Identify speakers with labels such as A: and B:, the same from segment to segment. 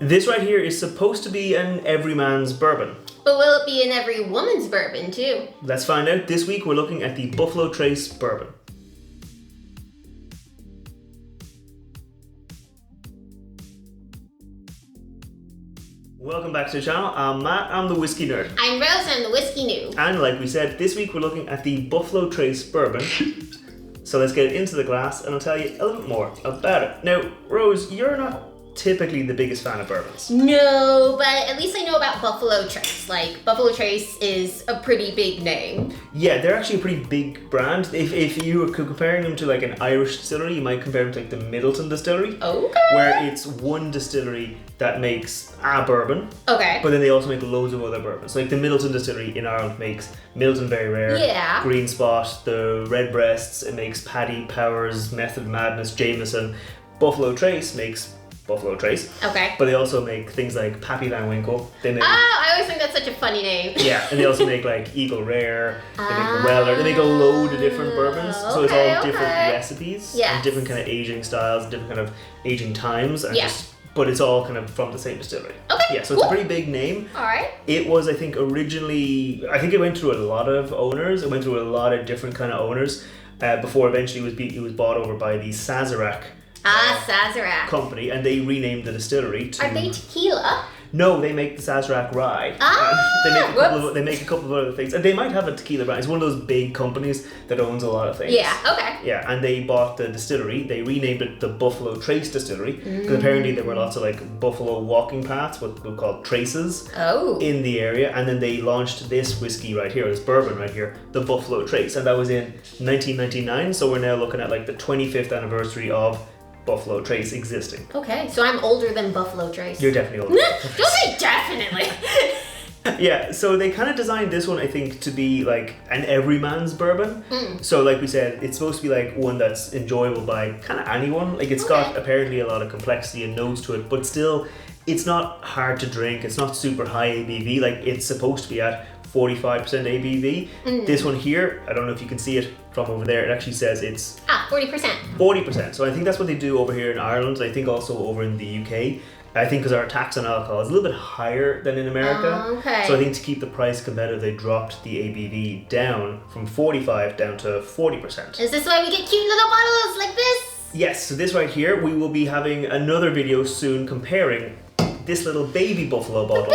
A: This right here is supposed to be an everyman's bourbon.
B: But will it be an every woman's bourbon too?
A: Let's find out. This week we're looking at the Buffalo Trace Bourbon. Welcome back to the channel. I'm Matt, I'm the whiskey nerd.
B: I'm Rose, I'm the whiskey noob.
A: And like we said, this week we're looking at the Buffalo Trace Bourbon. So let's get it into the glass and I'll tell you a little bit more about it. Now, Rose, you're not typically the biggest fan of bourbons.
B: No, but at least I know about Buffalo Trace. Like, Buffalo Trace is a pretty big name.
A: Yeah, they're actually a pretty big brand. If you were comparing them to like an Irish distillery, you might compare them to like the Middleton Distillery.
B: Okay.
A: Where it's one distillery that makes a bourbon.
B: Okay.
A: But then they also make loads of other bourbons. Like the Middleton Distillery in Ireland makes Middleton Very Rare,
B: Yeah.
A: Green Spot, the Redbreasts, it makes Paddy, Powers, Method Madness, Jameson. Buffalo Trace makes Buffalo Trace.
B: Okay.
A: But they also make things like Pappy Van Winkle. They make,
B: I always think that's such a funny name.
A: yeah, and they also make like Eagle Rare, they make Weller, they make a load of different bourbons. So it's all different recipes and different kind of aging styles, different kind of aging times. And but it's all kind of from the same distillery.
B: Okay.
A: Yeah, so it's a pretty big name.
B: Alright.
A: It was, I think, originally, I think it went through a lot of owners. It went through a lot of different kind of owners before eventually it was bought over by the Sazerac
B: Sazerac
A: Company, and they renamed the distillery to...
B: Are they tequila?
A: No, they make the Sazerac Rye. They make a couple of other things. And they might have a tequila brand. It's one of those big companies that owns a lot of things.
B: Yeah, okay.
A: Yeah, and they bought the distillery. They renamed it the Buffalo Trace Distillery because apparently there were lots of like buffalo walking paths, what we call traces, in the area. And then they launched this whiskey right here, this bourbon right here, the Buffalo Trace. And that was in 1999. So we're now looking at like the 25th anniversary of Buffalo Trace existing.
B: Okay, so I'm older than Buffalo Trace.
A: You're definitely older.
B: Don't say definitely.
A: Yeah, so they kind of designed this one, I think, to be like an everyman's bourbon. So like we said, it's supposed to be like one that's enjoyable by kind of anyone. Like it's got apparently a lot of complexity and notes to it, but still it's not hard to drink. It's not super high ABV. Like it's supposed to be at 45% ABV. This one here, I don't know if you can see it from over there, it actually says it's
B: 40%.
A: 40%. So I think that's what they do over here in Ireland. I think also over in the UK. I think because our tax on alcohol is a little bit higher than in America.
B: Okay.
A: So I think to keep the price competitive, they dropped the ABV down from 45 down to 40%.
B: Is this why we get cute little bottles like this?
A: Yes, so this right here, we will be having another video soon comparing this little baby buffalo bottle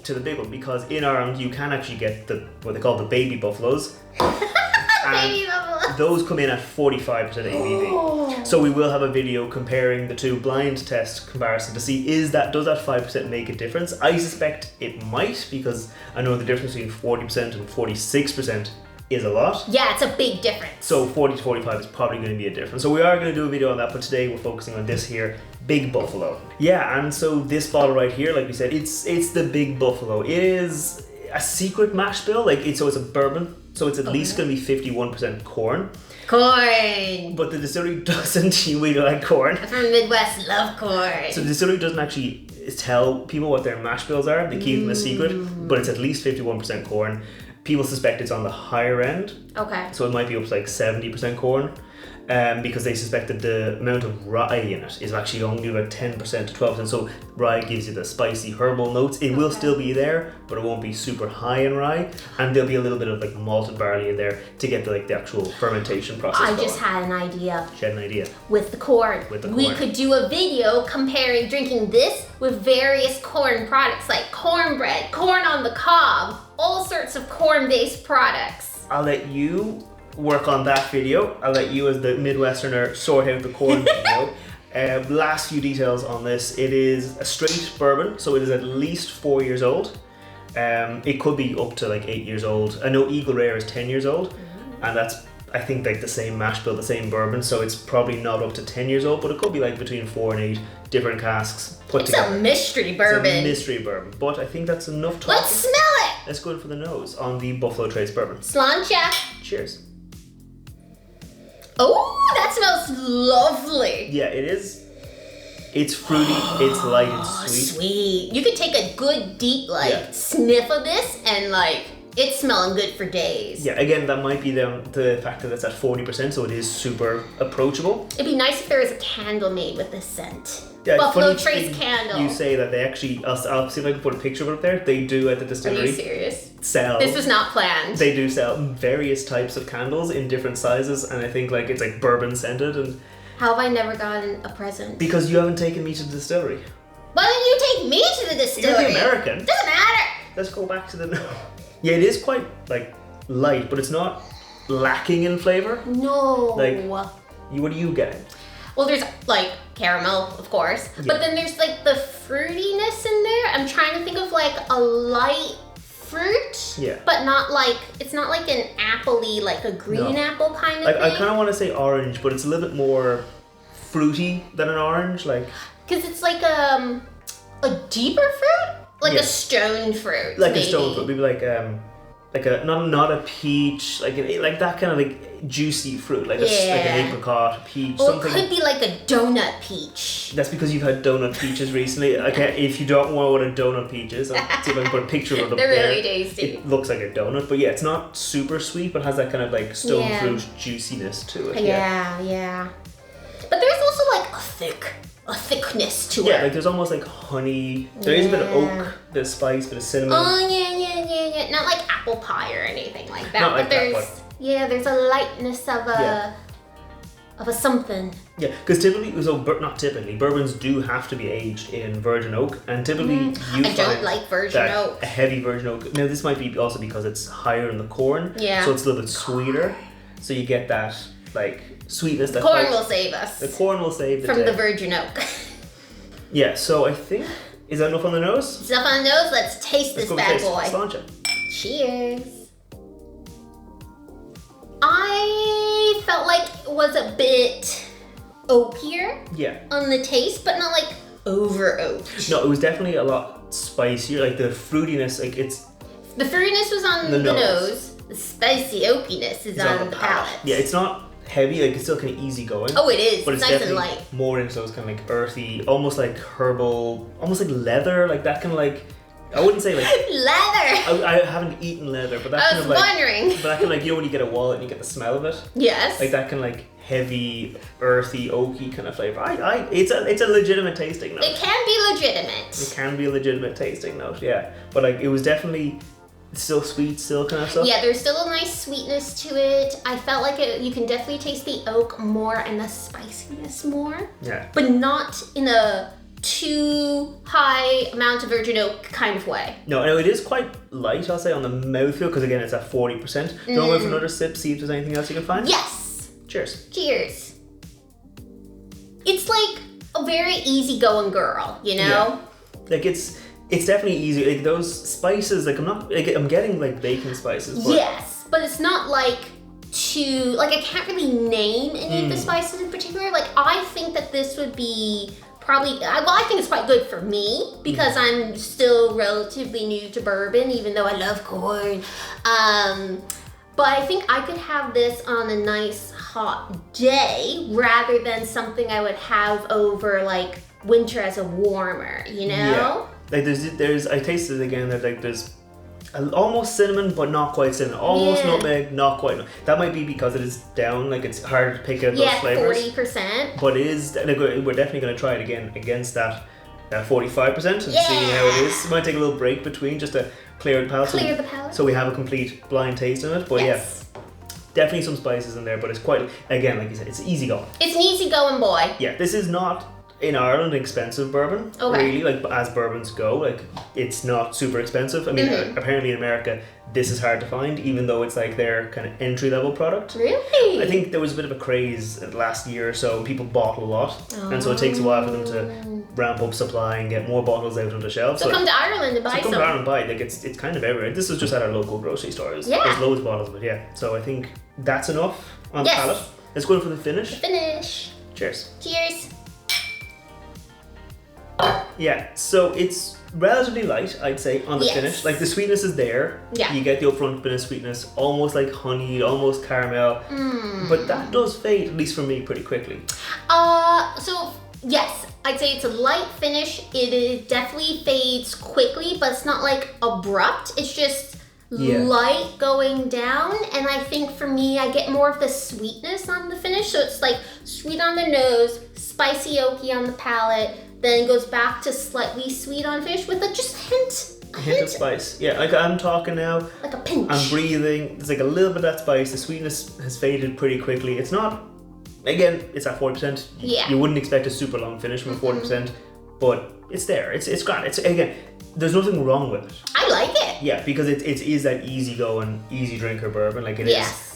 A: to the big one, because in Ireland you can actually get what they call the baby buffaloes.
B: Baby buffalo.
A: Those come in at 45% ABV. So we will have a video comparing the two, blind test comparison to see does that 5% make a difference. I suspect it might, because I know the difference between 40% and 46% is a lot.
B: Yeah, it's a big difference.
A: So 40 to 45 is probably going to be a difference. So we are going to do a video on that, but today we're focusing on this here, Big Buffalo. Yeah, and so this bottle right here, like we said, it's the Big Buffalo. It is a secret mash bill, so it's a bourbon, so it's at least going to be 51% corn.
B: Corn.
A: But the distillery doesn't really like corn.
B: I'm from the Midwest, love corn.
A: So the distillery doesn't actually tell people what their mash bills are. They keep them a secret, but it's at least 51% corn. People suspect it's on the higher end. Okay. So it might be up to like 70% corn. Because they suspect that the amount of rye in it is actually only about 10% to 12%. So rye gives you the spicy herbal notes. It will still be there, but it won't be super high in rye. And there'll be a little bit of like malted barley in there to get the actual fermentation process going.
B: I just had an idea.
A: She had an idea.
B: With the corn. We could do a video comparing drinking this with various corn products like cornbread, corn on the cob, all sorts of corn-based products.
A: I'll let you work on that video. I'll let you as the Midwesterner sort out the corn video. Last few details on this. It is a straight bourbon, so it is at least 4 years old. It could be up to like 8 years old. I know Eagle Rare is 10 years old, and that's, I think, like the same mash bill, the same bourbon, so it's probably not up to 10 years old, but it could be like between 4 and 8 different casks put together.
B: It's a mystery bourbon.
A: It's a mystery bourbon, but I think that's enough talking.
B: Let's smell it!
A: Let's go in for the nose on the Buffalo Trace Bourbon.
B: Sláinte.
A: Cheers.
B: Oh, that smells lovely.
A: Yeah, it is. It's fruity, it's light and sweet.
B: Sweet. You could take a good deep sniff of this and it's smelling good for days.
A: Yeah, again, that might be the fact that it's at 40%, so it is super approachable.
B: It'd be nice if there was a candle made with this scent.
A: Yeah,
B: Buffalo Trace candle.
A: You say that they actually, I'll see if I can put a picture of it up there. They do at the distillery.
B: Are you serious?
A: Sell.
B: This was not planned.
A: They do sell various types of candles in different sizes, and I think like it's like bourbon scented. And
B: how have I never gotten a present?
A: Because you haven't taken me to the distillery.
B: Why don't you take me to the distillery?
A: You're the American.
B: Doesn't matter.
A: Let's go back to the. Yeah, it is quite like light, but it's not lacking in flavor.
B: No.
A: Like, what are you getting?
B: Well, there's like caramel, of course, but then there's like the fruitiness in there. I'm trying to think of like a light fruit, but not like, it's not like an apple-y, like a green apple kind of thing.
A: I kind of want to say orange, but it's a little bit more fruity than an orange, like.
B: Because it's like a deeper fruit, like a stone fruit,
A: like maybe. A stone fruit, maybe like a not a peach, like that kind of like juicy fruit, like like an apricot, peach.
B: Or
A: something.
B: It could be like a donut peach.
A: That's because you've had donut peaches recently. Okay, if you don't know what a donut peach is, I'll see if I can put a picture of it up there.
B: They're really tasty.
A: It looks like a donut, but yeah, it's not super sweet, but has that kind of like stone fruit juiciness to it.
B: Yeah. But there's also like a thickness to it.
A: Yeah, like there's almost like honey. There is a bit of oak, bit of spice, bit of cinnamon.
B: Oh yeah. Not like apple pie or anything like that.
A: Not
B: but
A: like
B: there's
A: that,
B: there's a lightness of a something.
A: Yeah, because typically, bourbons do have to be aged in virgin oak, and typically
B: I don't like virgin oak.
A: A heavy virgin oak. Now this might be also because it's higher in the corn, so it's a little bit sweeter. So you get that like sweetness. That
B: corn will save us.
A: The corn will save
B: from the virgin oak.
A: Yeah, so I think, is that enough on the nose?
B: It's enough on the nose. Let's taste this bad boy.
A: Let's launch it.
B: Cheers. I felt like it was a bit oakier on the taste, but not like over oaked.
A: No, it was definitely a lot spicier. Like the fruitiness, like it's.
B: The fruitiness was on the nose. The spicy oakiness is on the palate.
A: Yeah, it's not heavy, like it's still kind of easy going.
B: Oh, it is.
A: But it's
B: nice
A: definitely
B: and light.
A: More into those kind of like earthy, almost like herbal, almost like leather, like that kind of like. I wouldn't say like
B: leather.
A: I haven't eaten leather, but that
B: I
A: kind
B: was
A: of like.
B: wondering.
A: But that kind of like, you know when you get a wallet and you get the smell of it.
B: Yes.
A: Like that kind of like heavy, earthy, oaky kind of flavor. It's a legitimate tasting note.
B: It can be legitimate.
A: It can be a legitimate tasting note, yeah. But like it was definitely still sweet, still kind of stuff.
B: Yeah, there's still a nice sweetness to it. I felt like you can definitely taste the oak more and the spiciness more.
A: Yeah.
B: But not in a too high amount of virgin oak kind of way.
A: No, it is quite light, I'll say, on the mouthfeel, because again, it's at 40%. Do you want to go for another sip, see if there's anything else you can find?
B: Yes.
A: Cheers.
B: Cheers. It's like a very easygoing girl, you know?
A: Yeah. Like it's definitely easy. Like those spices, like I'm getting like baking spices. But
B: yes, but it's not like too, like I can't really name any of the spices in particular. Like I think that this would be probably, I think it's quite good for me because I'm still relatively new to bourbon, even though I love corn. But I think I could have this on a nice hot day rather than something I would have over like winter as a warmer, you know?
A: Yeah. Like there's I tasted it again, there's almost cinnamon, but not quite cinnamon. Almost nutmeg, not quite. That might be because it is down, like it's hard to pick out those flavors.
B: 40%.
A: But it is, like, we're definitely going to try it again against that 45% and see how it is. It might take a little break between just to clear the palate.
B: Clear the palate.
A: So we have a complete blind taste in it. But definitely some spices in there, but it's quite, again, like you said, it's easy going.
B: It's an easy going boy.
A: Yeah, this is not in Ireland expensive bourbon, really, like as bourbons go, like it's not super expensive. I mean, apparently in America this is hard to find, even though it's like their kind of entry level product.
B: Really?
A: I think there was a bit of a craze last year or so. People bottle a lot, and so it takes a while for them to ramp up supply and get more bottles out on the shelves.
B: So come to Ireland and buy some.
A: Come to Ireland and buy it. Like it's kind of everywhere. This was just at our local grocery stores. There's loads of bottles of it. Yeah. So I think that's enough on the palate. Let's go in for the finish.
B: Finish.
A: Cheers.
B: Cheers.
A: Yeah, so it's relatively light, I'd say, on the finish. Like the sweetness is there.
B: Yeah.
A: You get the upfront bit of sweetness, almost like honey, almost caramel. But that does fade, at least for me, pretty quickly.
B: So yes, I'd say it's a light finish. It definitely fades quickly, but it's not like abrupt. It's just light going down, and I think for me, I get more of the sweetness on the finish. So it's like sweet on the nose, spicy oaky on the palate, then goes back to slightly sweet on finish with just a hint
A: of spice. Yeah, like I'm talking now.
B: Like a pinch.
A: I'm breathing. There's like a little bit of that spice. The sweetness has faded pretty quickly. It's not, again, it's at 40%.
B: Yeah.
A: You wouldn't expect a super long finish from 40%, but it's there. It's grand. It's, again, there's nothing wrong with it.
B: I like it.
A: Yeah, because it is that easy going, easy drinker bourbon. Like it is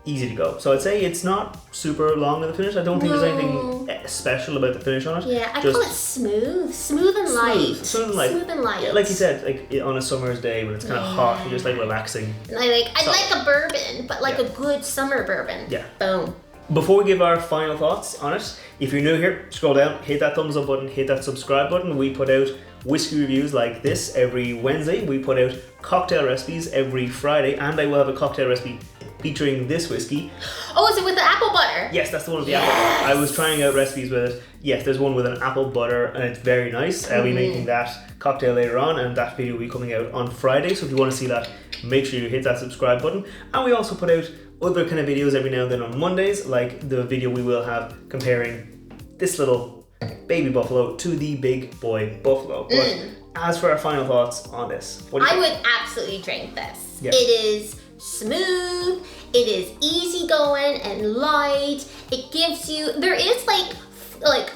A: easy to go. So I'd say it's not super long in the finish. I don't think there's anything special about the finish on it.
B: Yeah, I call it smooth and light.
A: Smooth and light. Yeah, like you said, like on a summer's day when it's kind of hot, you're just like relaxing.
B: And I like a bourbon, but like a good summer bourbon.
A: Yeah.
B: Boom.
A: Before we give our final thoughts on it, if you're new here, scroll down, hit that thumbs up button, hit that subscribe button. We put out whiskey reviews like this every Wednesday. We put out cocktail recipes every Friday, and I will have a cocktail recipe featuring this whiskey.
B: Oh, is it with the apple butter?
A: Yes, that's the one with the apple butter. I was trying out recipes with it. Yes, there's one with an apple butter, and it's very nice. I'll be making that cocktail later on, and that video will be coming out on Friday. So if you want to see that, make sure you hit that subscribe button. And we also put out other kind of videos every now and then on Mondays, like the video we will have comparing this little baby buffalo to the big boy buffalo. But as for our final thoughts on this, what do you think?
B: I would absolutely drink this.
A: Yeah.
B: It is smooth, it is easygoing and light. It gives you, there is like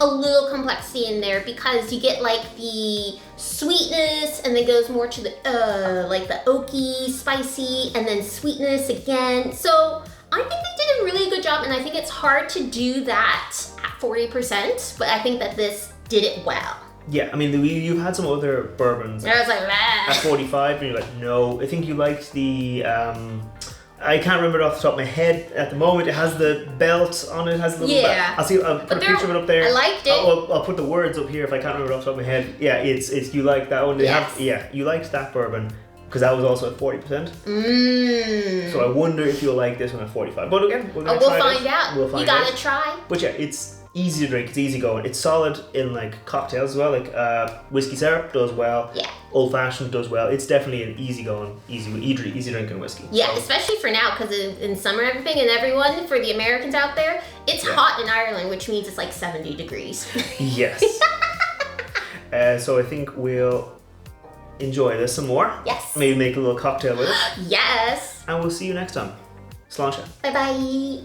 B: a little complexity in there because you get like the sweetness and then goes more to the like the oaky, spicy, and then sweetness again. So I think they did a really good job, and I think it's hard to do that at 40%, but I think that this did it well.
A: Yeah, I mean, you've had some other bourbons
B: I was like,
A: at 45, and you're like, no. I think you liked the, I can't remember it off the top of my head at the moment. It has the belt on it, has a little belt. I'll put a picture of it up there.
B: I liked it.
A: I'll put the words up here if I can't remember it off the top of my head. Yeah, it's you like that one. You liked that bourbon because that was also at 40%. So I wonder if you'll like this one at 45. But again, we'll
B: find out.
A: We'll find
B: you gotta
A: out.
B: try.
A: But yeah, it's easy to drink, it's easy going. It's solid in like cocktails as well, like whiskey syrup does well.
B: Yeah.
A: Old fashioned does well. It's definitely an easy going, easy drinking whiskey.
B: Yeah, so. Especially for now, because in summer everything, and everyone, for the Americans out there, it's hot in Ireland, which means it's like 70 degrees.
A: Yes. So I think we'll enjoy this some more.
B: Yes.
A: Maybe make a little cocktail with it.
B: Yes.
A: And we'll see you next time. Sláinte.
B: Bye bye.